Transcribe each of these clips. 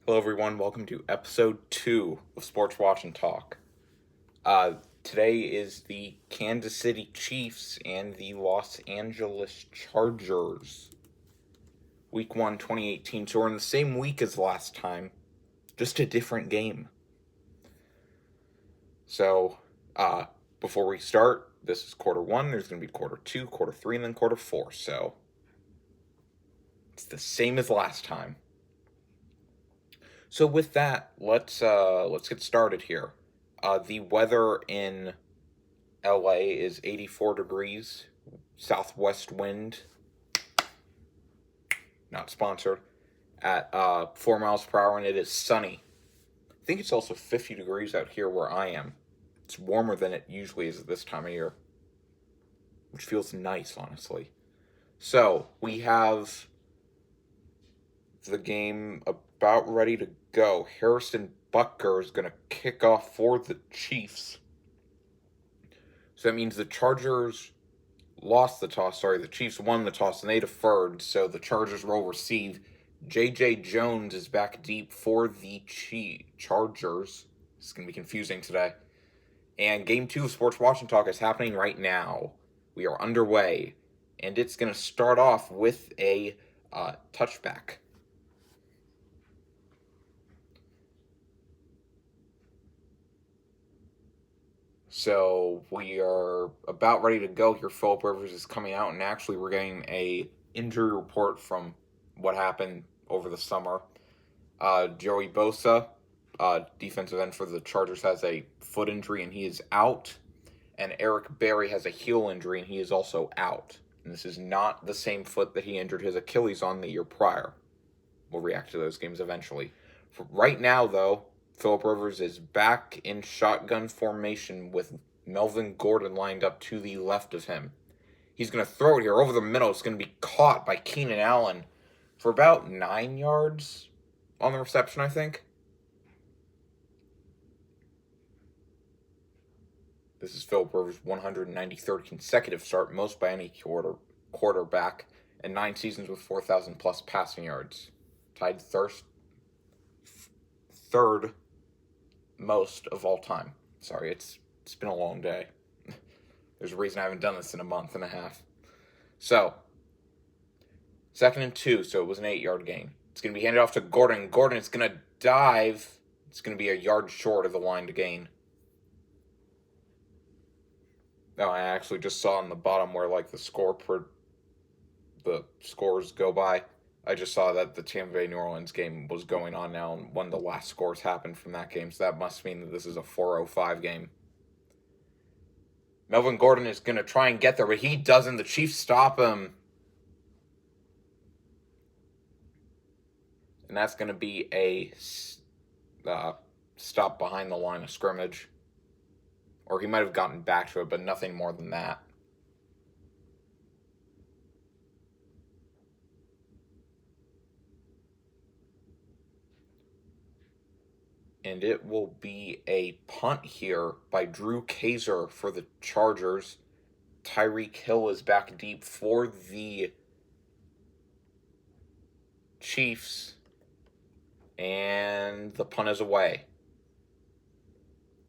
Hello, everyone. Welcome to episode 2 of Sports Watch and Talk. Today is the Kansas City Chiefs and the Los Angeles Chargers. Week 1, 2018. So we're in the same week as last time, just a different game. So, before we start, this is quarter 1. There's going to be quarter 2, quarter 3, and then quarter 4. So, it's the same as last time. So with that, let's get started here. The weather in LA is 84 degrees, southwest wind, not sponsored, at 4 miles per hour, and it is sunny. I think it's also 50 degrees out here where I am. It's warmer than it usually is at this time of year, which feels nice, honestly. So we have the game about ready to go. Harrison Butker is going to kick off for the Chiefs. So that means the Chargers lost the toss. The Chiefs won the toss and they deferred. So the Chargers will receive. J.J. Jones is back deep for the Chargers. This is going to be confusing today. And Game 2 of Sports Watch and Talk is happening right now. We are underway. And it's going to start off with a touchback. So we are about ready to go here. Philip Rivers is coming out, and actually we're getting a injury report from what happened over the summer. Joey Bosa, defensive end for the Chargers, has a foot injury, and he is out. And Eric Berry has a heel injury, and he is also out. And this is not the same foot that he injured his Achilles on the year prior. We'll react to those games eventually. For right now, though, Philip Rivers is back in shotgun formation with Melvin Gordon lined up to the left of him. He's going to throw it here over the middle. It's going to be caught by Keenan Allen for about 9 yards on the reception, I think. This is Philip Rivers' 193rd consecutive start, most by any quarterback, and 9 seasons with 4,000 plus passing yards. Tied third most of all time. Sorry, it's been a long day. There's a reason I haven't done this in a month and a half. So, 2nd and 2, so it was an 8-yard gain. It's going to be handed off to Gordon. Gordon is going to dive. It's going to be a yard short of the line to gain. No, I actually just saw on the bottom where the scores go by. I just saw that the Tampa Bay New Orleans game was going on now, and one of the last scores happened from that game, so that must mean that this is a 4:05 game. Melvin Gordon is going to try and get there, but he doesn't. The Chiefs stop him. And that's going to be a stop behind the line of scrimmage. Or he might have gotten back to it, but nothing more than that. And it will be a punt here by Drew Kaiser for the Chargers. Tyreek Hill is back deep for the Chiefs. And the punt is away.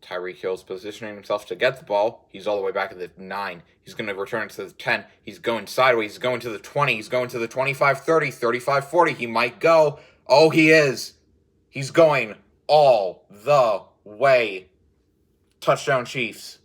Tyreek Hill is positioning himself to get the ball. He's all the way back at the 9. He's going to return it to the 10. He's going sideways. He's going to the 20. He's going to the 25, 30, 35, 40. He might go. Oh, he is. He's going all the way. Touchdown, Chiefs.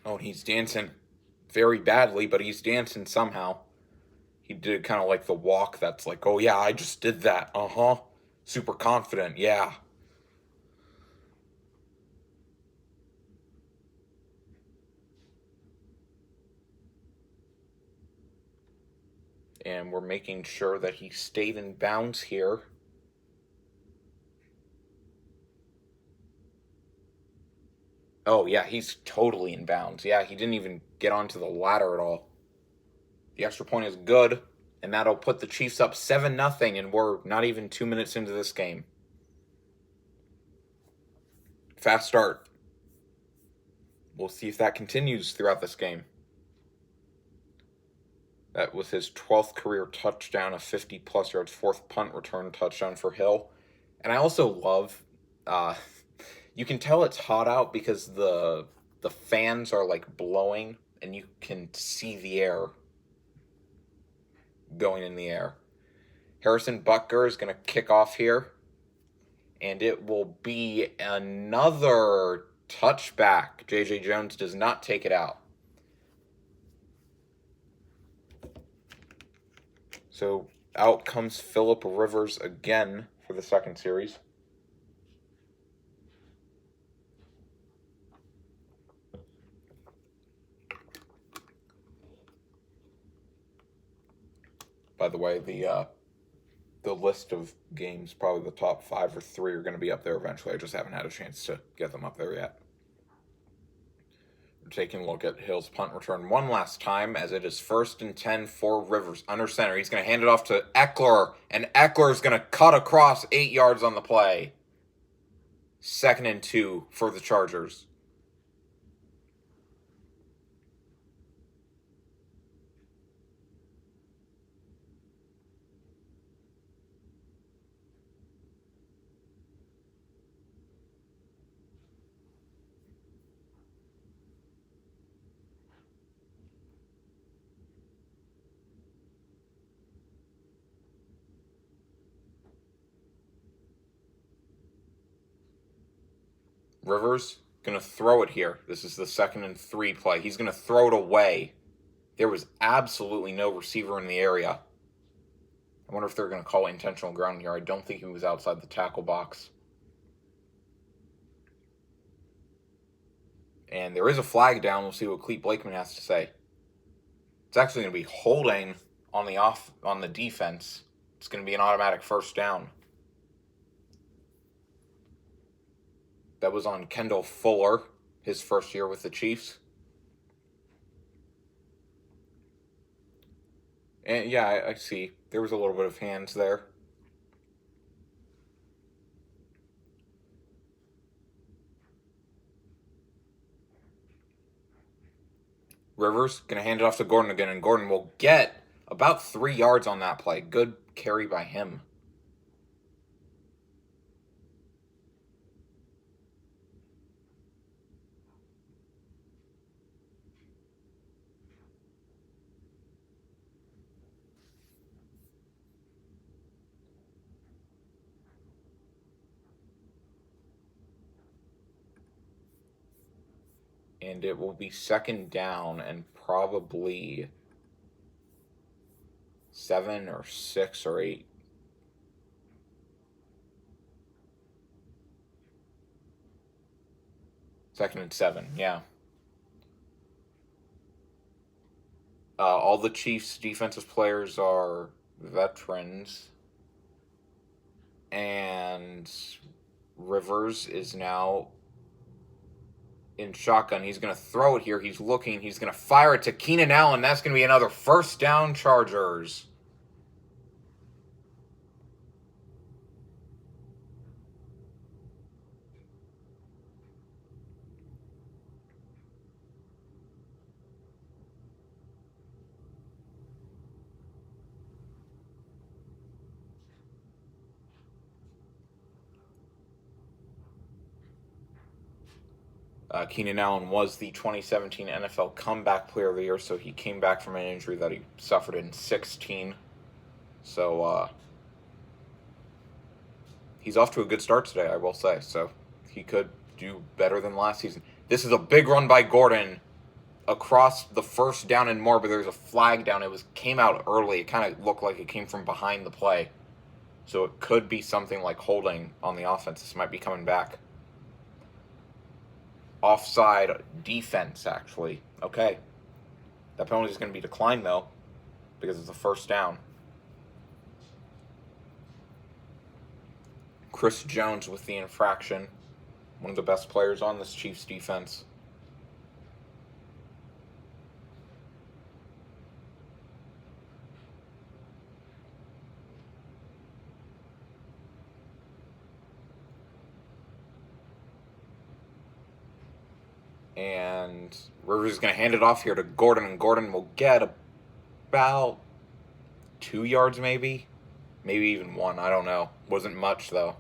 Oh, he's dancing very badly, but he's dancing somehow. He did kind of like the walk that's like, oh yeah, I just did that. Uh-huh. Super confident, yeah. And we're making sure that he stayed in bounds here. Oh, yeah, he's totally in bounds. Yeah, he didn't even get onto the ladder at all. The extra point is good, and that'll put the Chiefs up 7-0, and we're not even 2 minutes into this game. Fast start. We'll see if that continues throughout this game. That was his 12th career touchdown, a 50-plus yards, 4th punt return touchdown for Hill. And I also love, you can tell it's hot out because the fans are like blowing, and you can see the air going in the air. Harrison Butker is going to kick off here, and it will be another touchback. J.J. Jones does not take it out. So out comes Phillip Rivers again for the second series. By the way, the list of games, probably the top 5 or 3 are going to be up there eventually. I just haven't had a chance to get them up there yet. We're taking a look at Hill's punt return one last time, as it is 1st and 10 for Rivers under center. He's going to hand it off to Eckler, and Eckler is going to cut across 8 yards on the play. 2nd and 2 for the Chargers. Rivers going to throw it here. This is the 2nd and 3 play. He's going to throw it away. There was absolutely no receiver in the area. I wonder if they're going to call intentional ground here. I don't think he was outside the tackle box. And there is a flag down. We'll see what Clete Blakeman has to say. It's actually going to be holding on the defense. It's going to be an automatic 1st down. That was on Kendall Fuller, his first year with the Chiefs. And yeah, I see. There was a little bit of hands there. Rivers going to hand it off to Gordon again, and Gordon will get about 3 yards on that play. Good carry by him. And it will be 2nd down and probably 7 or 6 or 8. Second and 7, yeah. All the Chiefs' defensive players are veterans. And Rivers is now in shotgun. He's going to throw it here. He's looking. He's going to fire it to Keenan Allen. That's going to be another 1st down, Chargers. Keenan Allen was the 2017 NFL Comeback Player of the Year, so he came back from an injury that he suffered in 2016. So he's off to a good start today, I will say. So he could do better than last season. This is a big run by Gordon across the 1st down and more, but there's a flag down. Came out early. It kind of looked like it came from behind the play. So it could be something like holding on the offense. This might be coming back. Offside defense, actually. Okay. That penalty is going to be declined, though, because it's a 1st down. Chris Jones with the infraction. One of the best players on this Chiefs defense. And Rivers is going to hand it off here to Gordon, and Gordon will get about 2 yards, maybe even 1. I don't know. Wasn't much though.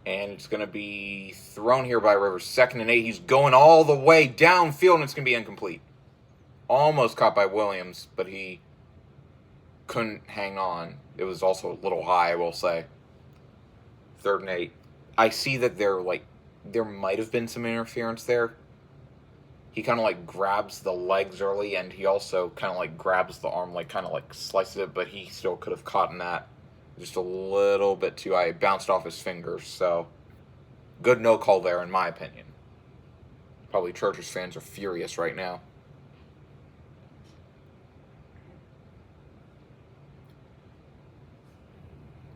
And it's going to be thrown here by Rivers. 2nd and 8. He's going all the way downfield, and it's going to be incomplete. Almost caught by Williams, but he couldn't hang on. It was also a little high, I will say. 3rd and 8. I see that there might have been some interference there. He kind of grabs the legs early, and he also kind of grabs the arm, kind of slices it, but he still could have caught in that. Just a little bit too high. It bounced off his fingers, so good no call there, in my opinion. Probably Chargers fans are furious right now.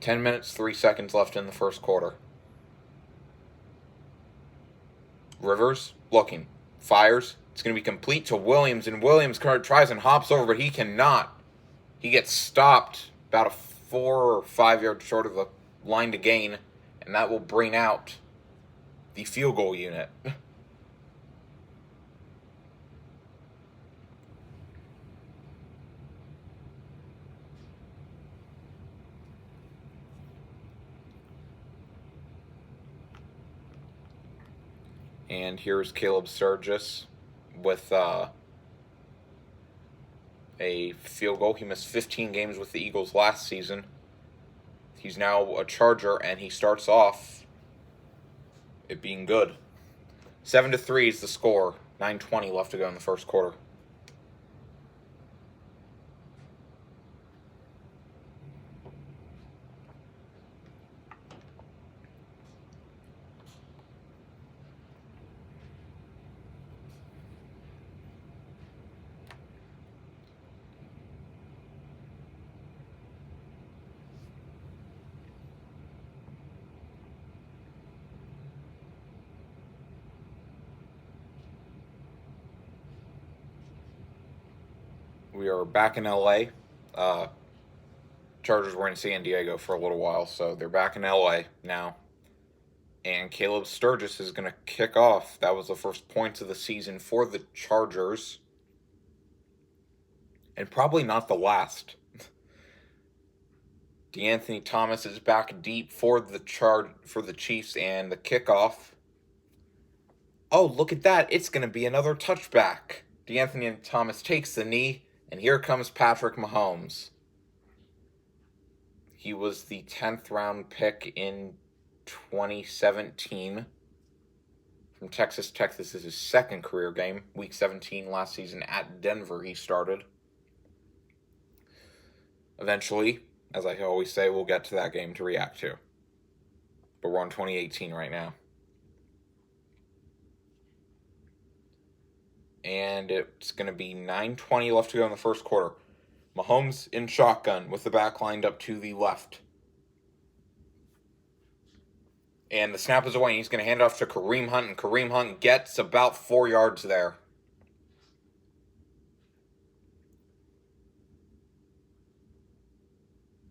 "10 minutes, 3 seconds left in the first quarter. Rivers looking, fires. It's going to be complete to Williams, and Williams tries and hops over, but he cannot. He gets stopped about a 4 or 5 yards short of the line to gain, and that will bring out the field goal unit. And here's Caleb Sturgis with a field goal. He missed 15 games with the Eagles last season. He's now a Charger, and he starts off it being good. 7-3 is the score. 9:20 left to go in the first quarter. We are back in LA. Chargers were in San Diego for a little while, so they're back in LA now. And Caleb Sturgis is going to kick off. That was the first points of the season for the Chargers. And probably not the last. DeAnthony Thomas is back deep for the Chiefs, and the kickoff. Oh, look at that. It's going to be another touchback. DeAnthony Thomas takes the knee, and here comes Patrick Mahomes. He was the 10th round pick in 2017 from Texas Tech. This is his second career game. Week 17 last season at Denver he started. Eventually, as I always say, we'll get to that game to react to. But we're on 2018 right now. And it's going to be 9:20 left to go in the first quarter. Mahomes in shotgun with the back lined up to the left. And the snap is away, and he's going to hand it off to Kareem Hunt, and Kareem Hunt gets about 4 yards there.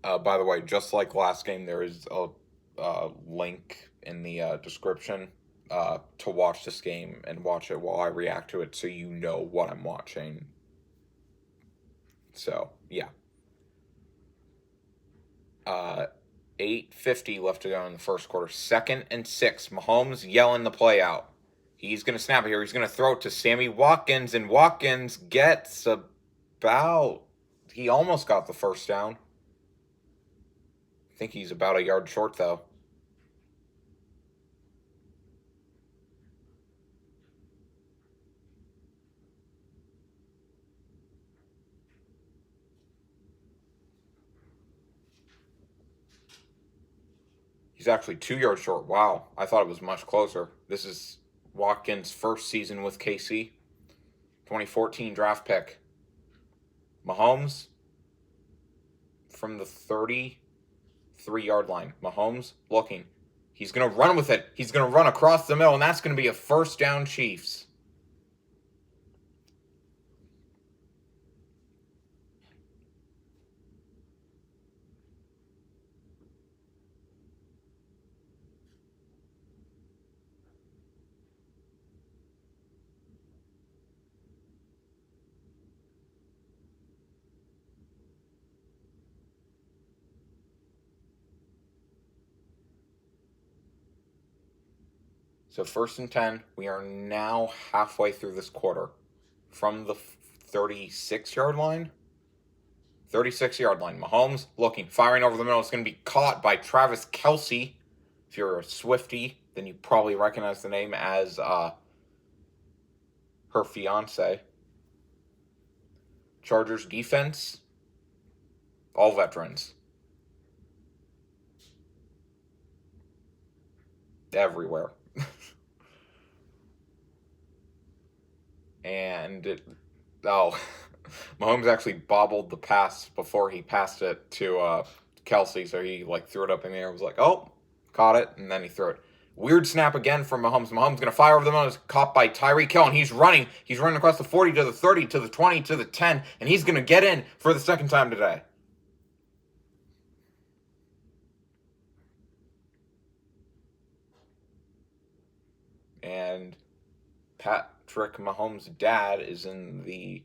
By the way, just like last game, there is a link in the description to watch this game and watch it while I react to it, so you know what I'm watching. So, yeah. 8:50 left to go in the first quarter. 2nd and 6. Mahomes yelling the play out. He's going to snap it here. He's going to throw it to Sammy Watkins, and Watkins gets about... He almost got the first down. I think he's about a yard short, though. He's actually 2 yards short. Wow, I thought it was much closer. This is Watkins' first season with KC. 2014 draft pick. Mahomes from the 33-yard line. Mahomes looking. He's going to run with it. He's going to run across the middle, and that's going to be a first down, Chiefs. So 1st and 10. We are now halfway through this quarter. From the 36-yard line. 36-yard line. Mahomes looking, firing over the middle. It's going to be caught by Travis Kelce. If you're a Swiftie, then you probably recognize the name as her fiance. Chargers defense, all veterans. Everywhere. And Mahomes actually bobbled the pass before he passed it to Kelce, so he threw it up in the air. Was like, oh, caught it, and then he threw it. Weird snap again from Mahomes. Mahomes going to fire over the middle. Is caught by Tyreek Hill, and he's running. He's running across the 40 to the 30 to the 20 to the 10, and he's going to get in for the second time today. And Patrick Mahomes' dad is in the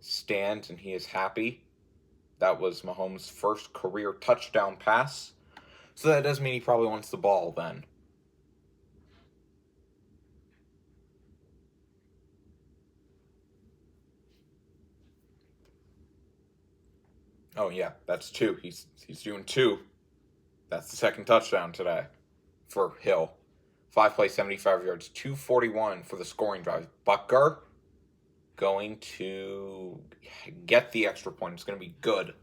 stands, and he is happy. That was Mahomes' first career touchdown pass. So that does mean he probably wants the ball then. Oh yeah, that's 2. He's doing 2. That's the second touchdown today for Hill. 5 plays, 75 yards, 241 for the scoring drive. Butker going to get the extra point. It's going to be good.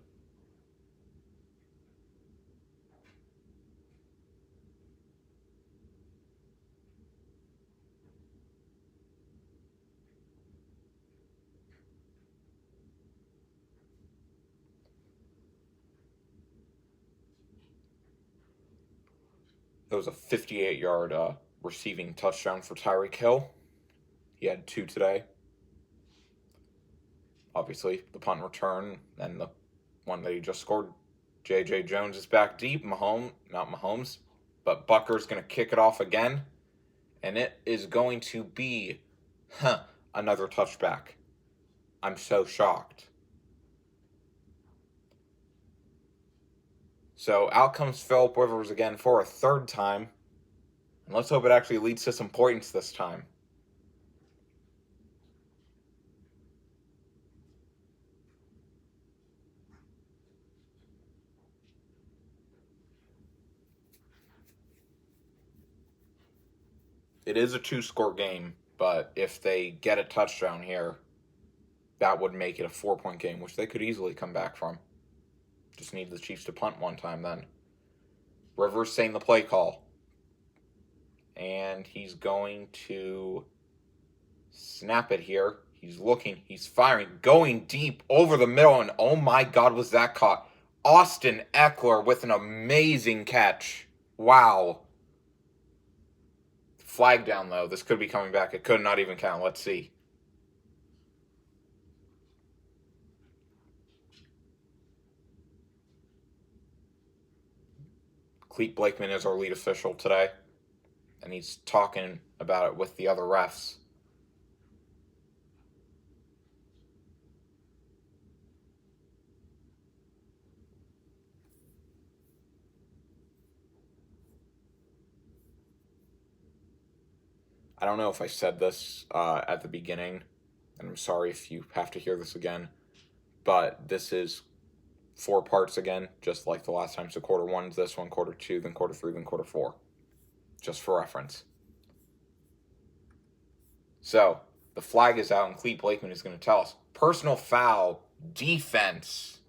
That was a 58-yard receiving touchdown for Tyreek Hill. He had 2 today. Obviously, the punt return and the one that he just scored. J.J. Jones is back deep. Not Mahomes, but Butker's going to kick it off again. And it is going to be another touchback. I'm so shocked. So out comes Philip Rivers again for a 3rd time. And let's hope it actually leads to some points this time. It is a 2-score game, but if they get a touchdown here, that would make it a 4-point game, which they could easily come back from. Just need the Chiefs to punt one time then. Rivers saying the play call. And he's going to snap it here. He's looking. He's firing. Going deep over the middle. And oh my God, was that caught. Austin Ekeler with an amazing catch. Wow. Flag down, though. This could be coming back. It could not even count. Let's see. Clete Blakeman is our lead official today, and he's talking about it with the other refs. I don't know if I said this at the beginning, and I'm sorry if you have to hear this again, but this is 4 parts again, just like the last time. So quarter 1 is this one, quarter 2, then quarter 3, then quarter 4. Just for reference. So, the flag is out, and Clete Blakeman is going to tell us. Personal foul, defense.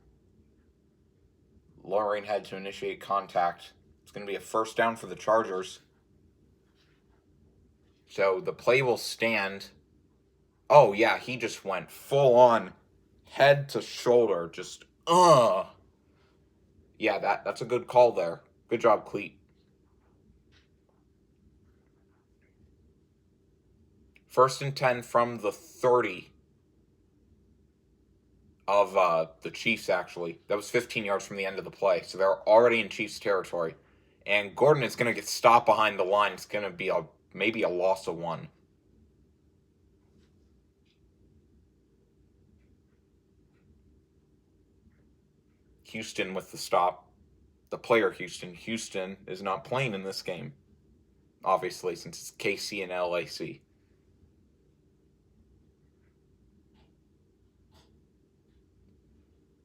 Lowering head to initiate contact. It's going to be a first down for the Chargers. So the play will stand. Oh, yeah, he just went full on head to shoulder. Just, Yeah, that's a good call there. Good job, Cleat. First and 10 from the 30 of the Chiefs, actually. That was 15 yards from the end of the play. So they're already in Chiefs territory. And Gordon is going to get stopped behind the line. It's going to be maybe a loss of 1. Houston with the stop. The player Houston. Houston is not playing in this game, obviously, since it's KC and LAC.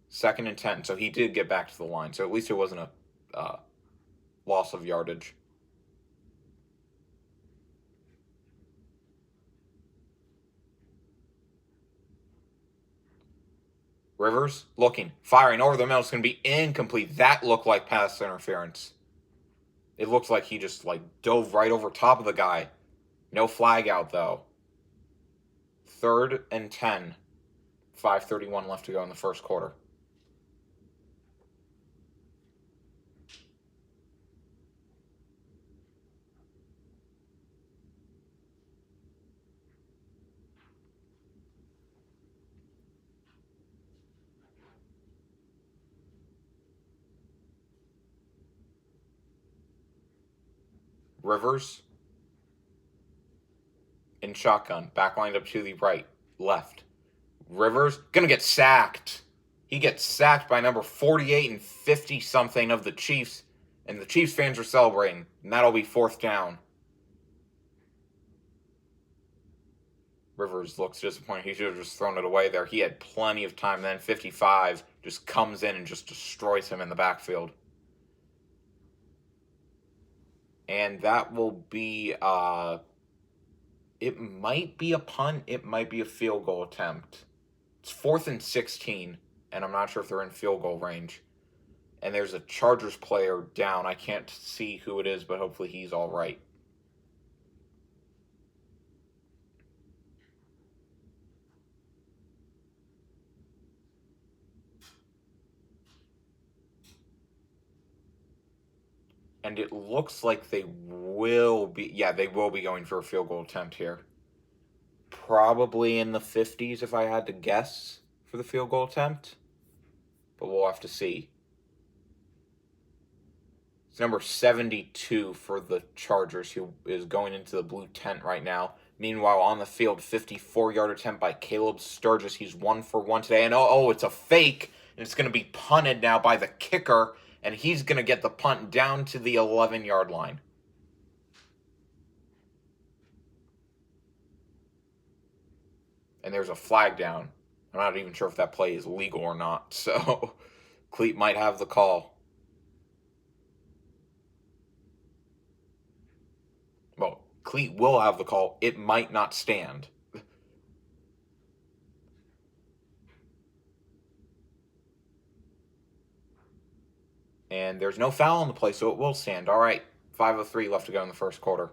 Second and 10. So he did get back to the line. So at least it wasn't a loss of yardage. Rivers looking, firing over the middle. It's going to be incomplete. That looked like pass interference. It looks like he just dove right over top of the guy. No flag out though. 3rd and 10. 5:31 left to go in the first quarter. Rivers in shotgun, back lined up to the right, left. Rivers gonna get sacked. He gets sacked by number 48 and 50 something of the Chiefs, and the Chiefs fans are celebrating, and that'll be 4th down. Rivers looks disappointed. He should have just thrown it away there. He had plenty of time. Then 55 just comes in and just destroys him in the backfield. And that will be, it might be a punt. It might be a field goal attempt. It's 4th and 16, and I'm not sure if they're in field goal range. And there's a Chargers player down. I can't see who it is, but hopefully he's all right. And it looks like they will be, they will be going for a field goal attempt here. Probably in the 50s if I had to guess for the field goal attempt. But we'll have to see. It's number 72 for the Chargers, who is going into the blue tent right now. Meanwhile, on the field, 54-yard attempt by Caleb Sturgis. He's 1 for 1 today. And it's a fake. And it's going to be punted now by the kicker. And he's going to get the punt down to the 11-yard line. And there's a flag down. I'm not even sure if that play is legal or not. So, Cleat might have the call. Well, Cleat will have the call. It might not stand. And there's no foul on the play, so it will stand. All right, 5:03 left to go in the first quarter.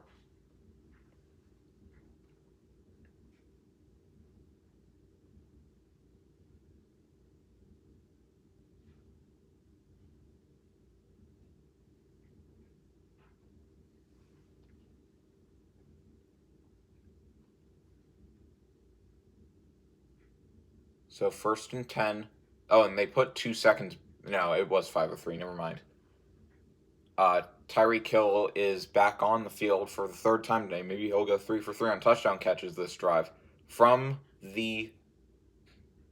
So 1st and 10. Oh, and they put 2 seconds. No, it was 5:03. Never mind. Tyreek Hill is back on the field for the 3rd time today. Maybe he'll go 3 for 3 on touchdown catches this drive. From the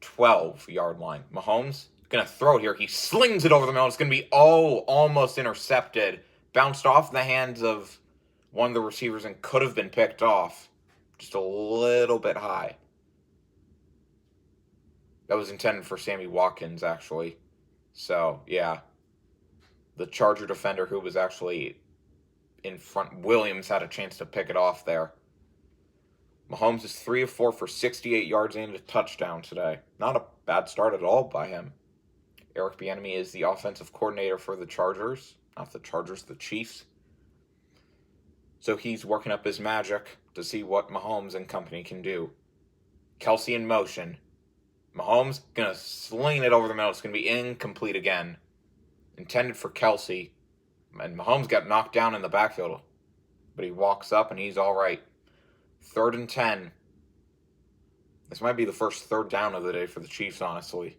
12-yard line. Mahomes going to throw it here. He slings it over the middle. It's going to be, almost intercepted. Bounced off the hands of one of the receivers and could have been picked off. Just a little bit high. That was intended for Sammy Watkins, actually. So, yeah. The Charger defender who was actually in front, Williams, had a chance to pick it off there. Mahomes is 3 of 4 for 68 yards and a touchdown today. Not a bad start at all by him. Eric Bieniemy is the offensive coordinator for the Chargers. not the Chargers, the Chiefs. So he's working up his magic to see what Mahomes and company can do. Kelce in motion. Mahomes going to sling it over the middle. It's going to be incomplete again. Intended for Kelce. And Mahomes got knocked down in the backfield. But he walks up and he's all right. 3rd and 10. This might be the first third down of the day for the Chiefs, honestly.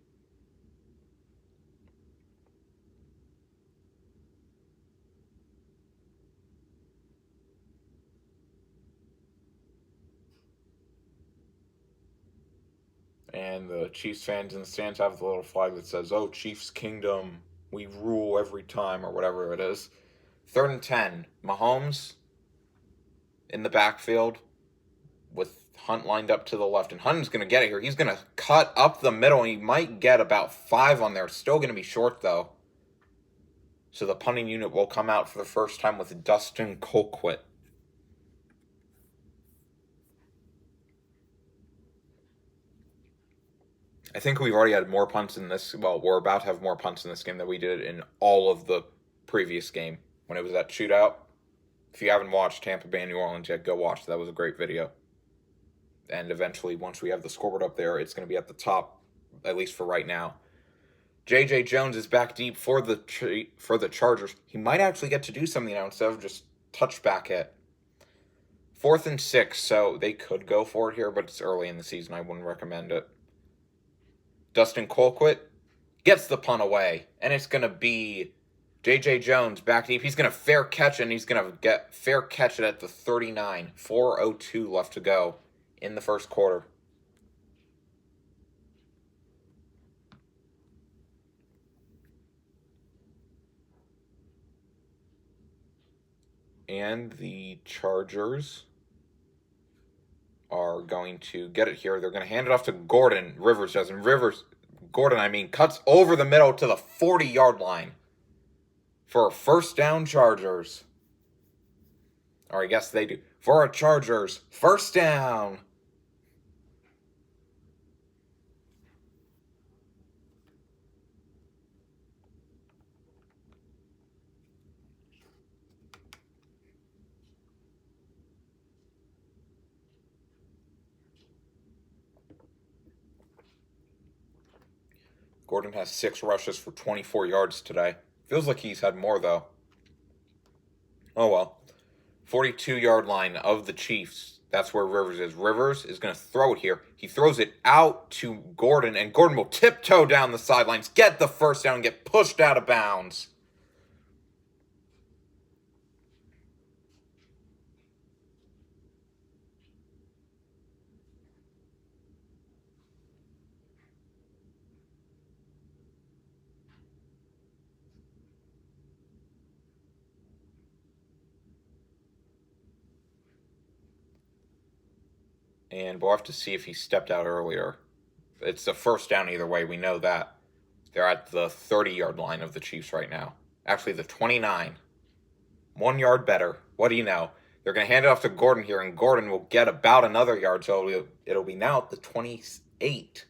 And the Chiefs fans in the stands have the little flag that says, "Oh, Chiefs Kingdom, we rule every time," or whatever it is. 3rd and 10. Mahomes in the backfield with Hunt lined up to the left. And Hunt's going to get it here. He's going to cut up the middle. And he might get about 5 on there. Still going to be short, though. So the punting unit will come out for the first time with Dustin Colquitt. I think we've already had more punts in this. Well, we're about to have more punts in this game than we did in all of the previous game when it was that shootout. If you haven't watched Tampa Bay, New Orleans yet, go watch. That was a great video. And eventually, once we have the scoreboard up there, it's going to be at the top, at least for right now. J.J. Jones is back deep for the Chargers. He might actually get to do something now instead of just touchback it. 4th and 6, so they could go for it here, but it's early in the season. I wouldn't recommend it. Dustin Colquitt gets the punt away, and it's going to be J.J. Jones back deep. He's going to fair catch, and he's going to get fair catch it at the 39. 4:02 left to go in the first quarter. And the Chargers are going to get it here. They're going to hand it off to Gordon. Gordon cuts over the middle to the 40-yard line for a first down, Chargers. Or I guess they do. For a Chargers, first down. Gordon has 6 rushes for 24 yards today. Feels like he's had more, though. Oh, well. 42-yard line of the Chiefs. That's where Rivers is. Rivers is going to throw it here. He throws it out to Gordon, and Gordon will tiptoe down the sidelines, get the first down, and get pushed out of bounds. And we'll have to see if he stepped out earlier. It's the first down either way. We know that. They're at the 30-yard line of the Chiefs right now. Actually, the 29. 1 yard better. What do you know? They're going to hand it off to Gordon here, and Gordon will get about another yard, so it'll be now at the 28.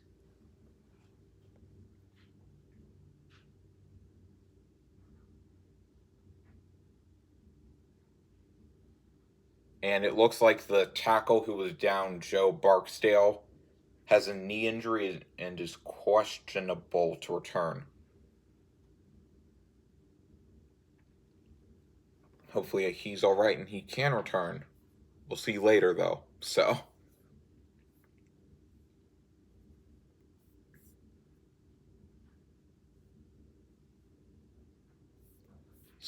And it looks like the tackle who was down, Joe Barksdale, has a knee injury and is questionable to return. Hopefully he's all right and he can return. We'll see later, though. So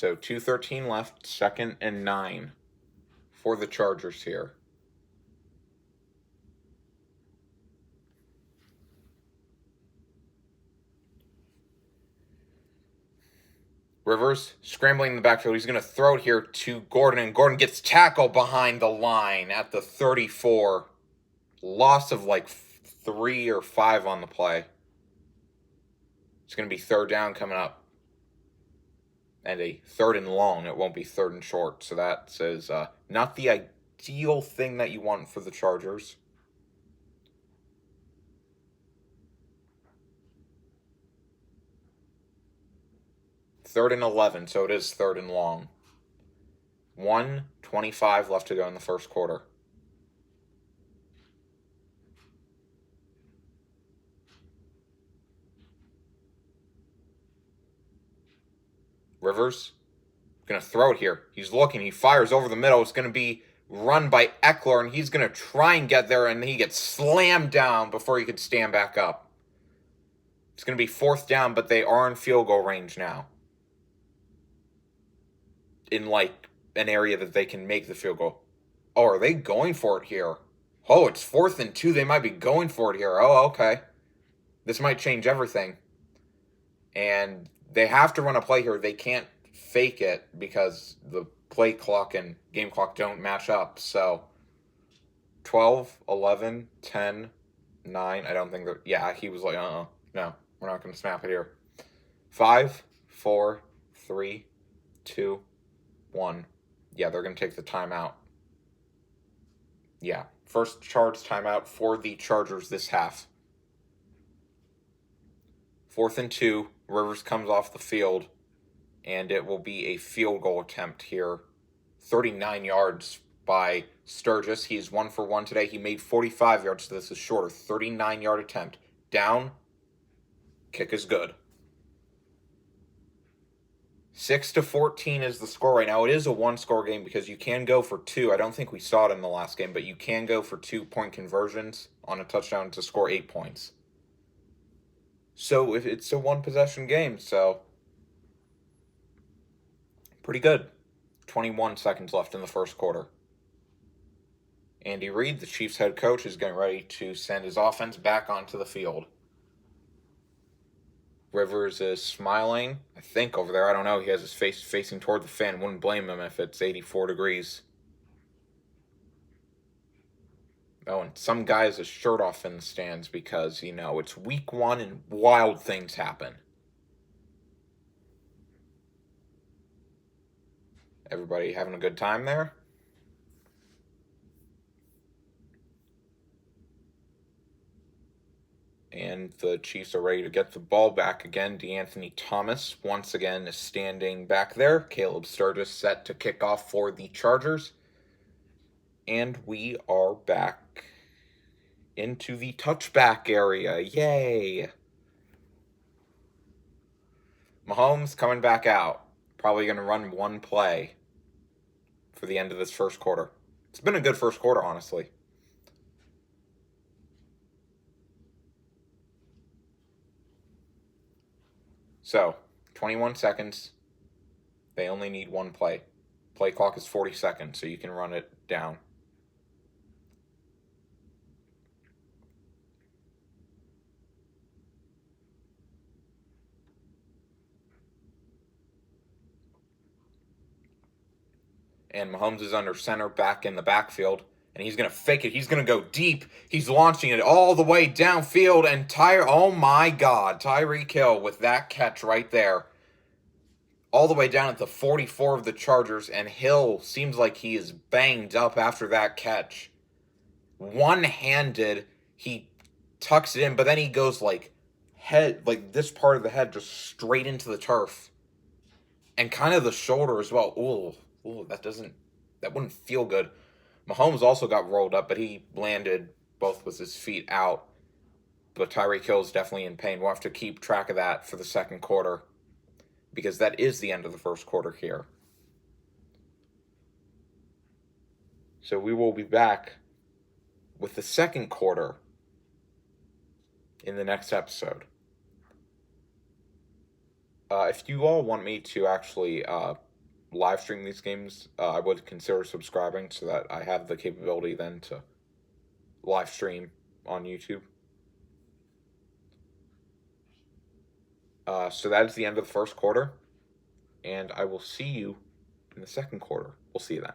2:13 left, 2nd and 9 for the Chargers here. Rivers scrambling in the backfield. He's going to throw it here to Gordon, and Gordon gets tackled behind the line at the 34. Loss of like 3 or 5 on the play. It's going to be 3rd down coming up. And a 3rd and long. It won't be 3rd and short. So that says not the ideal thing that you want for the Chargers. 3rd and 11, so it is 3rd and long. 1:25 left to go in the first quarter. Rivers going to throw it here. He's looking. He fires over the middle. It's going to be run by Eckler, and he's going to try and get there, and he gets slammed down before he could stand back up. It's going to be 4th down, but they are in field goal range now. In, like, an area that they can make the field goal. Oh, are they going for it here? Oh, it's 4th and 2. They might be going for it here. Oh, okay. This might change everything. And they have to run a play here. They can't fake it because the play clock and game clock don't match up. So 12, 11, 10, 9. I don't think that. Yeah, he was like, no, we're not going to snap it here. 5, 4, 3, 2, 1. Yeah, they're going to take the timeout. Yeah, first Chargers timeout for the Chargers this half. 4th and 2. Rivers comes off the field, and it will be a field goal attempt here. 39 yards by Sturgis. He's 1 for 1 today. He made 45 yards, so this is shorter. 39-yard attempt. Down. Kick is good. 6-14 is the score right now. It is a one-score game because you can go for 2. I don't think we saw it in the last game, but you can go for 2-point conversions on a touchdown to score 8 points. So if it's a one-possession game, so pretty good. 21 seconds left in the first quarter. Andy Reid, the Chiefs head coach, is getting ready to send his offense back onto the field. Rivers is smiling, I think, over there. I don't know. He has his face facing toward the fan. Wouldn't blame him if it's 84 degrees. Oh, and some guy has his shirt off in the stands because, it's week 1 and wild things happen. Everybody having a good time there? And the Chiefs are ready to get the ball back again. DeAnthony Thomas once again is standing back there. Caleb Sturgis set to kick off for the Chargers. And we are back into the touchback area. Yay! Mahomes coming back out. Probably going to run one play for the end of this first quarter. It's been a good first quarter, honestly. So, 21 seconds. They only need one play. Play clock is 40 seconds, so you can run it down. And Mahomes is under center back in the backfield. And he's going to fake it. He's going to go deep. He's launching it all the way downfield. And oh my God, Tyreek Hill with that catch right there. All the way down at the 44 of the Chargers. And Hill seems like he is banged up after that catch. One-handed, he tucks it in. But then he goes this part of the head just straight into the turf. And kind of the shoulder as well. Ooh, that wouldn't feel good. Mahomes also got rolled up, but he landed both with his feet out. But Tyreek Hill is definitely in pain. We'll have to keep track of that for the second quarter because that is the end of the first quarter here. So we will be back with the second quarter in the next episode. If you all want me to actually live stream these games, I would consider subscribing so that I have the capability then to live stream on YouTube. So that is the end of the first quarter, and I will see you in the second quarter. We'll see you then.